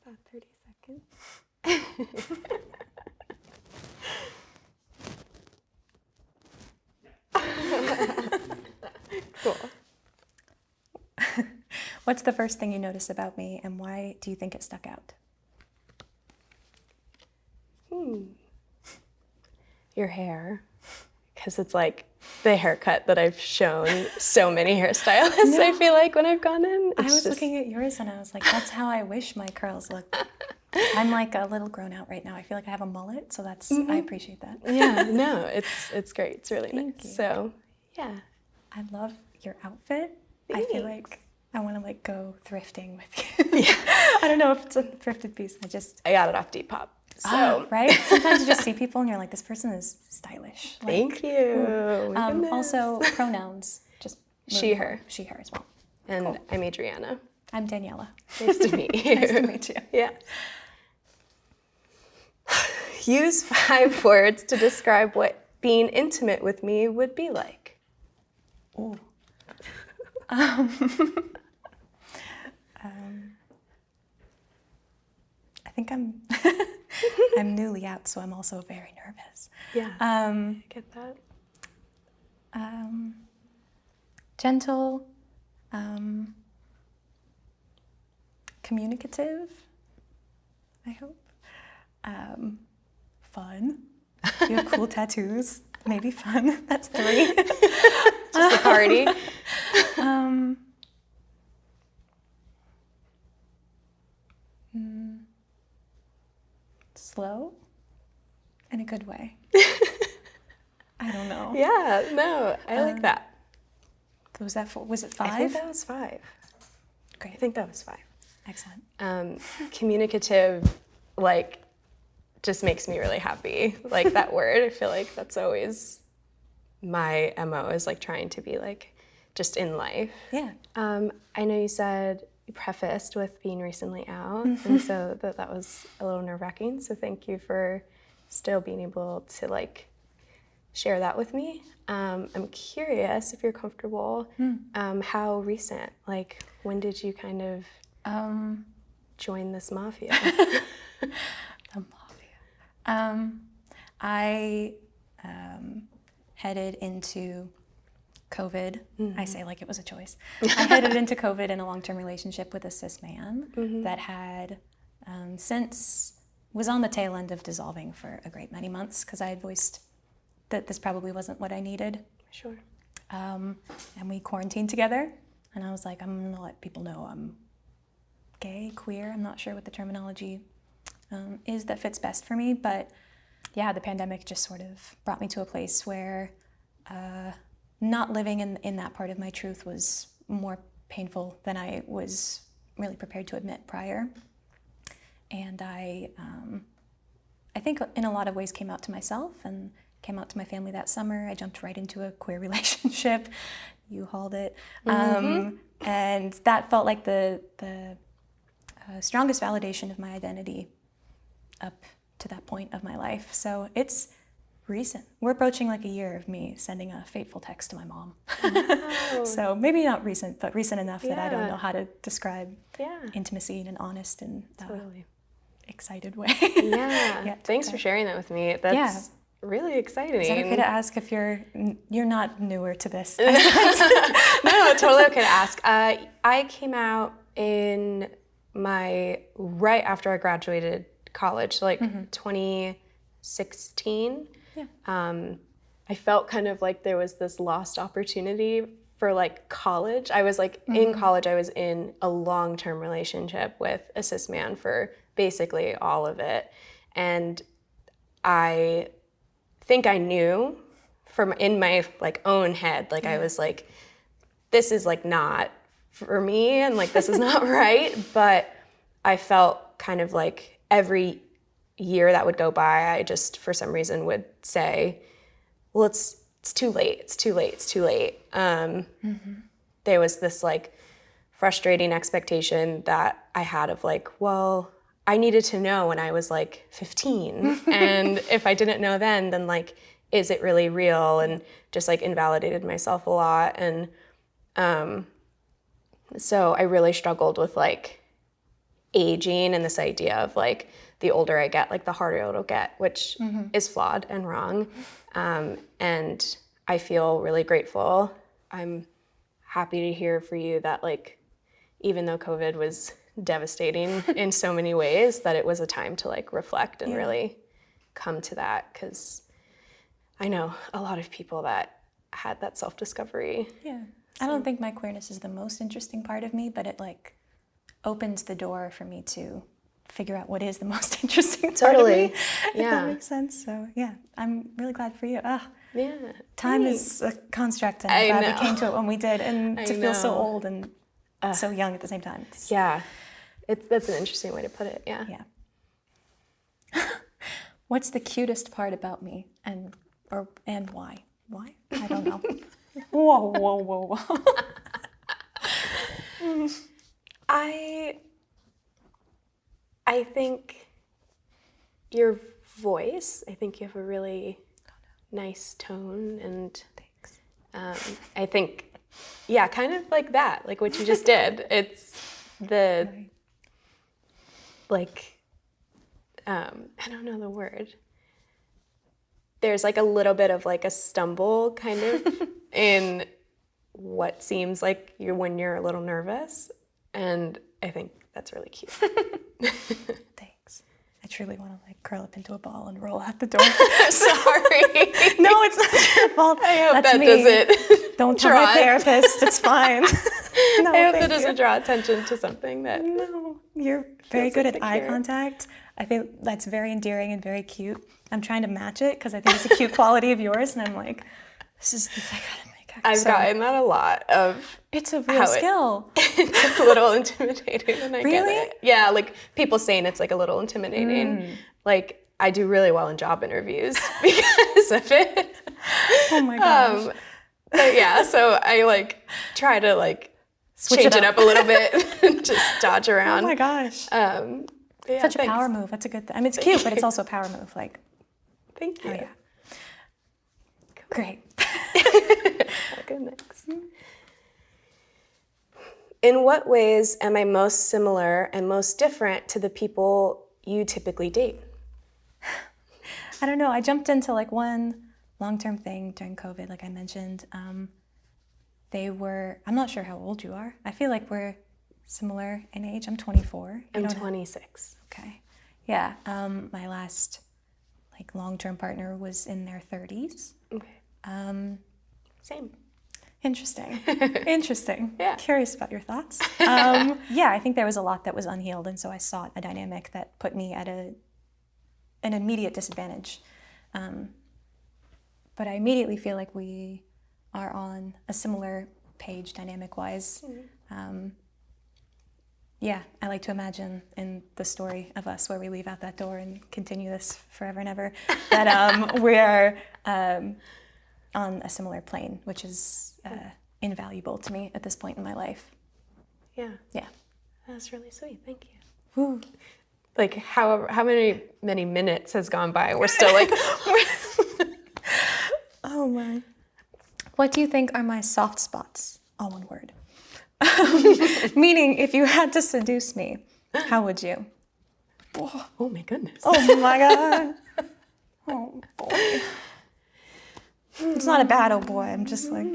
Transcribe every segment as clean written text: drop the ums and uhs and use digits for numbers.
that 30 seconds? Cool. What's the first thing you noticed about me, and why do you think it stuck out? Your hair. Because it's like the haircut that I've shown so many hairstylists, I feel like, when I've gone in. I was looking at yours and I was like, that's how I wish my curls looked. I'm like a little grown out right now. I feel like I have a mullet, so that's, I appreciate that. Yeah, no, it's great. It's really Thank nice. you. So, yeah. I love your outfit. Thanks. I feel like I want to like go thrifting with you. Yeah. I don't know if it's a thrifted piece. I got it off Depop. So right? Sometimes you just see people and you're like, this person is stylish. Like, thank you. Also, pronouns, just she, her. She, her as well. And cool. I'm Adrianna. I'm Daniella. Nice to meet you. Nice to meet you. Yeah. Use 5 words to describe what being intimate with me would be like. Ooh. I think I'm newly out, so I'm also very nervous. Yeah, I get that. Gentle, communicative, I hope. Fun. You have cool tattoos. Maybe fun. That's 3. Just a party. Slow in a good way. I don't know. Yeah, no, I like that. Was it 5? I think that was 5. Great. I think that was 5. Excellent. Communicative, like, just makes me really happy. Like, that word, I feel like that's always my MO, is like trying to be like just in life. Yeah. I know you said you prefaced with being recently out, and so that was a little nerve-wracking. So thank you for still being able to like share that with me. I'm curious if you're comfortable. How recent? Like, when did you kind of join this mafia? The mafia. I headed into COVID. I say like it was a choice. I headed into COVID in a long-term relationship with a cis-man that had was on the tail end of dissolving for a great many months, because I had voiced that this probably wasn't what I needed. Sure. And we quarantined together, and I was like, I'm gonna let people know I'm gay, queer. I'm not sure what the terminology is that fits best for me, but yeah, the pandemic just sort of brought me to a place where not living in that part of my truth was more painful than I was really prepared to admit prior. And I think in a lot of ways came out to myself and came out to my family that summer. I jumped right into a queer relationship. You hauled it. And that felt like the strongest validation of my identity up to that point of my life. So it's recent. We're approaching like a year of me sending a fateful text to my mom. Wow. So maybe not recent, but recent enough that I don't Yeah. know how to describe Yeah. intimacy in an honest and Totally. excited way. Yeah. Thanks for sharing that with me. That's really exciting. Is that okay to ask if you're not newer to this? No, totally okay to ask. I came out in right after I graduated college, like 2016. Yeah. I felt kind of like there was this lost opportunity for like college. I was like in college, I was in a long-term relationship with a cis man for basically all of it. And I think I knew in my like own head, like I was like, this is like not for me, and like this is not right. But I felt kind of like every year that would go by, I just for some reason would say, well, it's too late, it's too late, it's too late. There was this like frustrating expectation that I had of like, well, I needed to know when I was like 15. And if I didn't know then like, is it really real? And just like invalidated myself a lot. And so I really struggled with like aging and this idea of like the older I get, like the harder it'll get, which is flawed and wrong. And I feel really grateful. I'm happy to hear for you that like, even though COVID was devastating in so many ways, that it was a time to like reflect and really come to that. 'Cause I know a lot of people that had that self-discovery. Yeah. I don't think my queerness is the most interesting part of me, but it like opens the door for me to figure out what is the most interesting part of me. If that makes sense. So yeah, I'm really glad for you. Yeah. Time is a construct, and I'm glad we came to it when we did, and to feel so old and so young at the same time. Yeah. That's an interesting way to put it. Yeah. Yeah. What's the cutest part about me, and why? Why? I don't know. Whoa, whoa, whoa, whoa. I think your voice, I think you have a really nice tone, and Thanks. I think, yeah, kind of like that, like what you just did. It's the, like, I don't know the word. There's like a little bit of like a stumble kind of in what seems like when you're a little nervous. And I think that's really cute. Thanks. I truly want to like curl up into a ball and roll out the door. Sorry. No, it's not your fault. I hope That's that me. doesn't Don't tell my therapist. It's fine. No, I hope thank that doesn't you. draw attention to something that... No, you're very good at eye insecure. contact. I think that's very endearing and very cute. I'm trying to match it because I think it's a cute quality of yours, and I'm like, I gotta make it. I've gotten that a lot of... It's a real skill. It's a little intimidating when I get Really? it. Yeah, like people saying it's like a little intimidating. Like I do really well in job interviews because of it. Oh my gosh. But yeah, so I like try to like change it up a little bit and just dodge around. Oh my gosh. Yeah, Such a power move. That's a good thing. I mean, it's cute, but it's also a power move. Like, Thank you. oh yeah. Great. I'll go next. In what ways am I most similar and most different to the people you typically date? I don't know. I jumped into like one long-term thing during COVID, like I mentioned. I'm not sure how old you are. I feel like we're similar in age. I'm 24. I'm 26. Okay. Yeah. My last like long-term partner was in their 30s. Okay. Same. Interesting. Interesting. Yeah. Curious about your thoughts. Yeah, I think there was a lot that was unhealed, and so I sought a dynamic that put me at an immediate disadvantage. But I immediately feel like we are on a similar page dynamic-wise. Yeah, I like to imagine in the story of us where we leave out that door and continue this forever and ever, that we're on a similar plane, which is invaluable to me at this point in my life. Yeah. Yeah. That's really sweet. Thank you. Woo. Like how many minutes has gone by? We're still like... Oh my. What do you think are my soft spots? All one word. Meaning, if you had to seduce me, how would you? Oh my goodness. Oh my God. Oh boy. It's not a bad oh boy. I'm just like,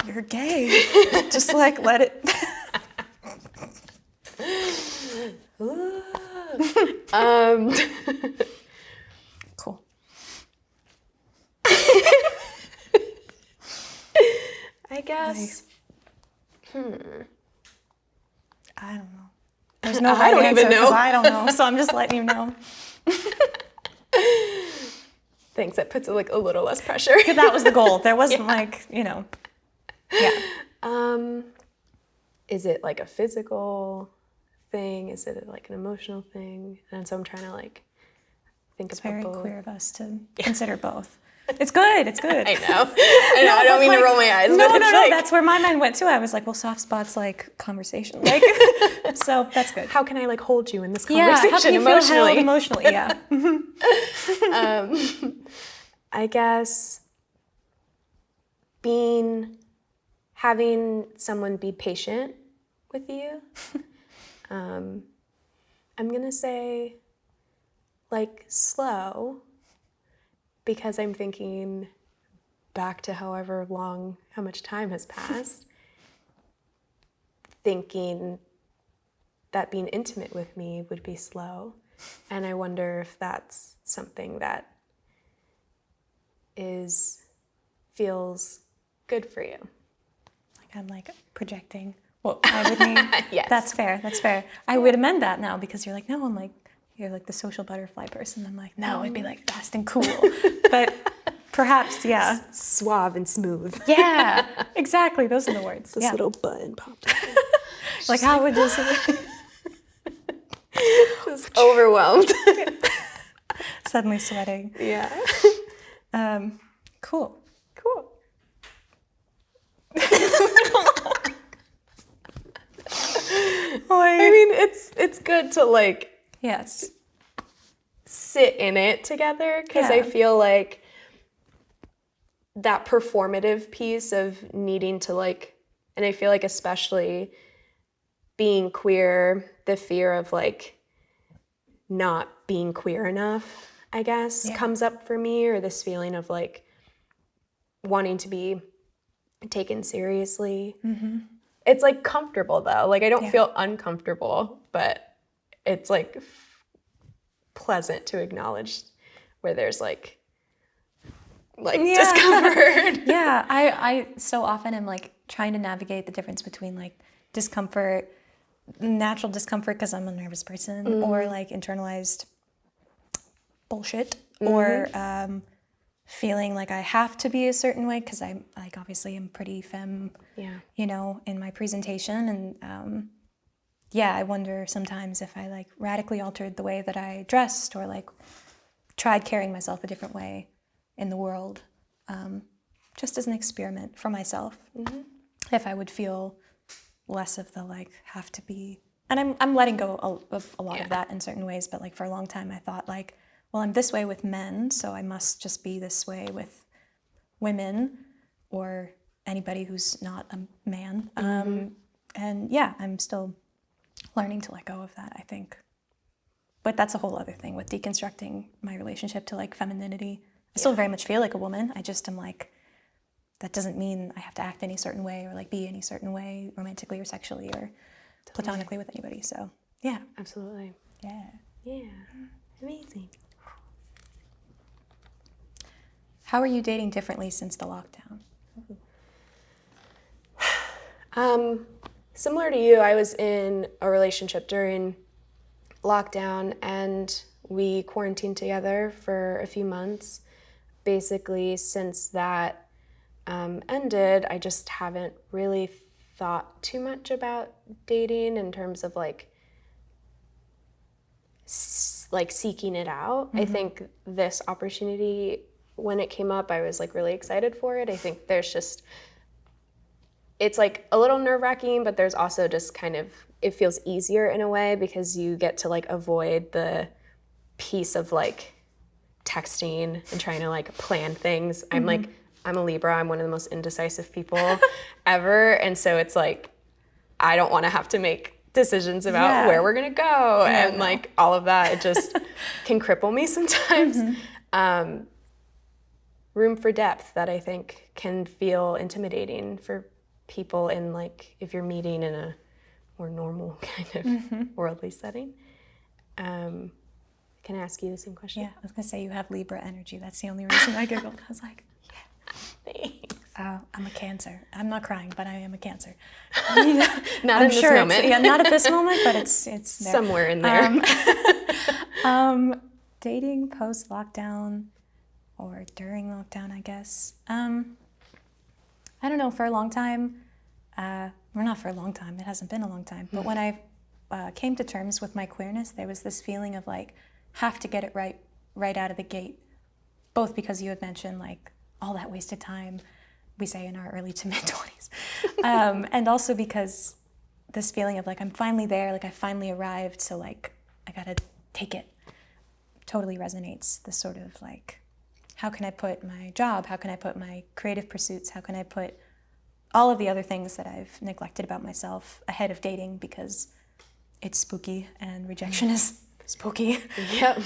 you're gay. Just like, let it. Cool. I guess. I don't know. There's no I right don't answer even know. because I don't know. So I'm just letting you know. Thanks. That puts like a little less pressure. That was the goal. There wasn't like, Yeah. Is it like a physical thing? Is it like an emotional thing? And so I'm trying to like think It's about very both. queer of us to consider both. It's good. It's good. I know. I don't mean to roll my eyes. No, but no, it's no. like, That's where my mind went too. I was like, well, soft spots like conversation. Like, so that's good. how can I like hold you in this Yeah, conversation how can you emotionally? feel held emotionally? Yeah. I guess having someone be patient with you, I'm going to say like slow, because I'm thinking back to how much time has passed, thinking that being intimate with me would be slow. And I wonder if that's something that feels good for you. Like I'm like projecting what I would need. Yes. That's fair. I would amend that now because you're like, no, I'm like, you're like the social butterfly person. I'm like, no, it'd be like fast and cool. But perhaps, yeah. Suave and smooth. Yeah, exactly. Those are the words. This little button popped up. Like how would this... Just overwhelmed. Suddenly sweating. Yeah. Cool. I mean, it's good to like yes sit in it together, because I feel like that performative piece of needing to like, and I feel like especially being queer, the fear of like not being queer enough, I guess, comes up for me, or this feeling of like wanting to be taken seriously. Mm-hmm. It's like comfortable though. Like I don't feel uncomfortable, but it's like pleasant to acknowledge where there's like discomfort. Yeah, I so often am like trying to navigate the difference between like discomfort, natural discomfort because I'm a nervous person, or like internalized bullshit, or feeling like I have to be a certain way because I'm like obviously I'm pretty femme, you know, in my presentation, and I wonder sometimes if I like radically altered the way that I dressed or like tried carrying myself a different way in the world, just as an experiment for myself, if I would feel less of the like have to be, and I'm letting go of a lot of that in certain ways, but like for a long time I thought like, well, I'm this way with men, so I must just be this way with women or anybody who's not a man. And yeah, I'm still learning to let go of that, I think. But that's a whole other thing with deconstructing my relationship to like femininity. I still very much feel like a woman. I just am like, that doesn't mean I have to act any certain way or like be any certain way romantically or sexually or platonically with anybody. So yeah. Absolutely. Yeah. Amazing. How are you dating differently since the lockdown? Similar to you, I was in a relationship during lockdown and we quarantined together for a few months. Basically, since that ended, I just haven't really thought too much about dating in terms of like seeking it out. I think this opportunity, when it came up, I was like really excited for it. I think there's just, it's like a little nerve-wracking, but there's also just kind of, it feels easier in a way because you get to like avoid the piece of like texting and trying to like plan things. I'm a Libra. I'm one of the most indecisive people ever. And so it's like, I don't want to have to make decisions about where we're going to go and like all of that. It just can cripple me sometimes. Room for depth that I think can feel intimidating for people in like, if you're meeting in a more normal kind of worldly setting. Can I ask you the same question? Yeah, I was gonna say you have Libra energy. That's the only reason I giggled. I was like, Thanks. I'm a Cancer. I'm not crying, but I am a Cancer. Not in this moment. Not at this moment, but it's there. Somewhere in there. Dating post-lockdown or during lockdown, I guess. I don't know, for a long time, not for a long time, it hasn't been a long time, but when I came to terms with my queerness, there was this feeling of like, have to get it right out of the gate, both because you had mentioned like all that wasted time we say in our early to mid-20s, and also because this feeling of like, I'm finally there, like I finally arrived, so like I gotta take it, totally resonates. This sort of like, how can I put my job, how can I put my creative pursuits, how can I put all of the other things that I've neglected about myself ahead of dating, because it's spooky and rejection is spooky. Yep.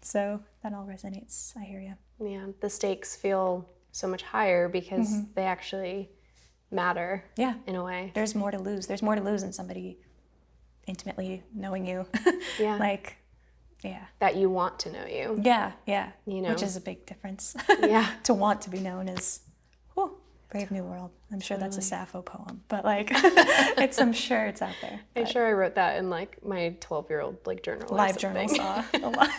So that all resonates. I hear you. Yeah, the stakes feel so much higher because they actually matter. Yeah. In a way. There's more to lose. There's more to lose than somebody intimately knowing you. Yeah. Like, yeah. That you want to know you. Yeah, yeah. You know? Which is a big difference. Yeah. To want to be known is, whew, Brave New World. I'm sure that's a Sappho poem, but like, I'm sure it's out there. I'm sure I wrote that in like my 12-year-old like journal. Live journals. A lot.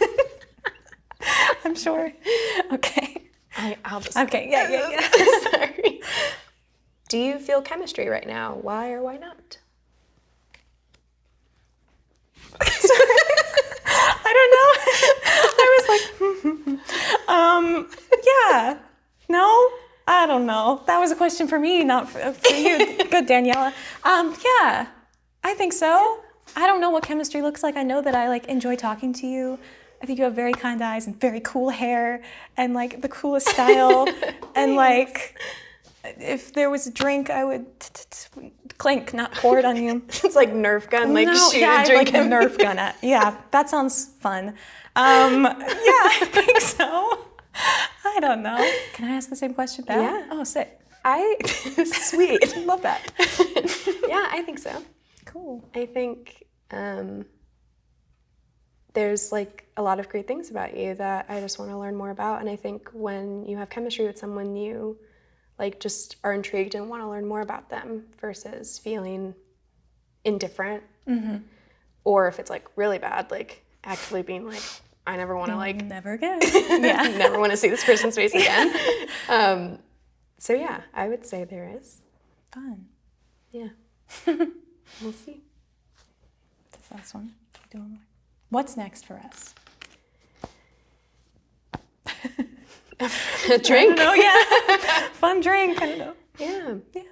I'm sure. Okay. I'll just. Okay. Yeah. Sorry. Do you feel chemistry right now? Why or why not? I don't know. I was like, yeah. No, I don't know. That was a question for me, not for you. Good, Daniella. Yeah, I think so. I don't know what chemistry looks like. I know that I like enjoy talking to you. I think you have very kind eyes and very cool hair and like the coolest style. And like, if there was a drink, I would clink, not pour it on you. It's like Nerf gun, like shoot yeah, a drink. like a Nerf gun. Yeah, that sounds fun. Yeah, I think so. I don't know. Can I ask the same question back? Yeah. Oh, sick. Sweet. Love that. Yeah, I think so. Cool. I think there's like a lot of great things about you that I just want to learn more about. And I think when you have chemistry with someone, you like just are intrigued and want to learn more about them versus feeling indifferent. Or if it's like really bad, like actually being like, I never want to like never again. Yeah. never want to see this person's face again. So yeah, I would say there is. Fun. Yeah. We'll see. This last one. Doing more. What's next for us? A drink? I don't know, yeah. Fun drink. I don't know. Yeah. Yeah.